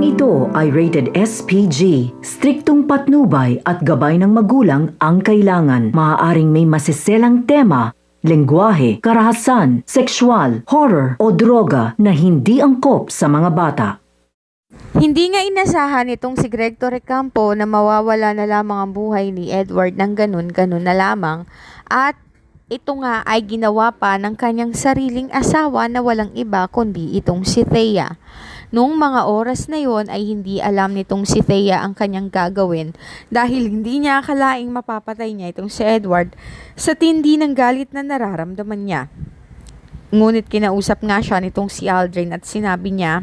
ito ay rated SPG. Striktong patnubay at gabay ng magulang ang kailangan. Maaaring may masiselang tema, lengguwahe, karahasan, sexual, horror o droga na hindi angkop sa mga bata. Hindi nga inasahan itong si Greg Torrecampo na mawawala na lamang ang buhay ni Edward ng ganun-ganun na lamang, at ito nga ay ginawa pa ng kanyang sariling asawa na walang iba kundi itong si Thea. Noong mga oras na yon ay hindi alam nitong si Thea ang kanyang gagawin dahil hindi niya akalaing mapapatay niya itong si Edward sa tindi ng galit na nararamdaman niya. Ngunit kinausap nga siya nitong si Aldrin at sinabi niya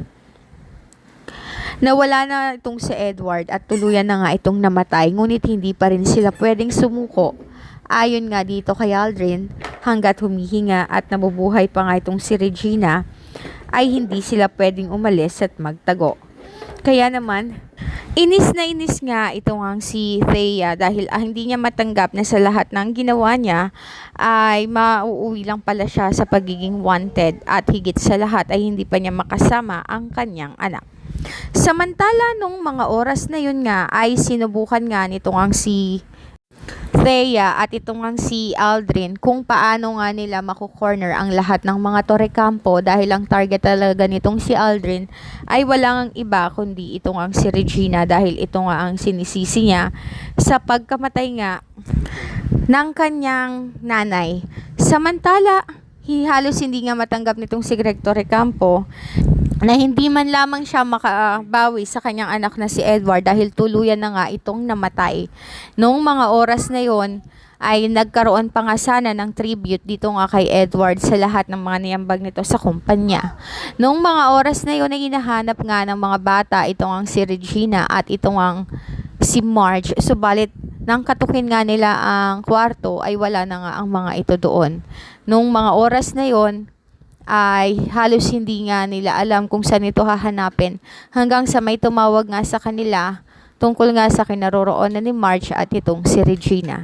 na wala na itong si Edward at tuluyan na nga itong namatay, ngunit hindi pa rin sila pwedeng sumuko. Ayon nga dito kay Aldrin, hanggat humihinga at nabubuhay pa nga itong si Regina, ay hindi sila pwedeng umalis at magtago. Kaya naman, inis na inis nga itong ang si Thea dahil hindi niya matanggap na sa lahat ng ginawa niya ay mauuwi lang pala siya sa pagiging wanted, at higit sa lahat ay hindi pa niya makasama ang kanyang anak. Samantala nung mga oras na yun nga ay sinubukan nga nitong ang si Thea at itong ang si Aldrin kung paano nga nila makukorner ang lahat ng mga Torrecampo, dahil ang target talaga nitong si Aldrin ay walang iba kundi itong ang si Regina, dahil ito nga ang sinisisi niya sa pagkamatay nga ng kanyang nanay. Samantala, halos hindi nga matanggap nitong si Greg Torrecampo na hindi man lamang siya makabawi sa kanyang anak na si Edward dahil tuluyan na nga itong namatay. Noong mga oras na yon ay nagkaroon pa nga sana ng tribute dito nga kay Edward sa lahat ng mga niyambag nito sa kumpanya. Noong mga oras na yon ay hinahanap nga ng mga bata itong ang si Regina at itong ang si Marge. Subalit nang katukin nga nila ang kwarto ay wala na nga ang mga ito doon. Noong mga oras na yon ay halos hindi nga nila alam kung saan ito hahanapin, hanggang sa may tumawag nga sa kanila tungkol nga sa kinaroroonan ni Marge at itong si Regina.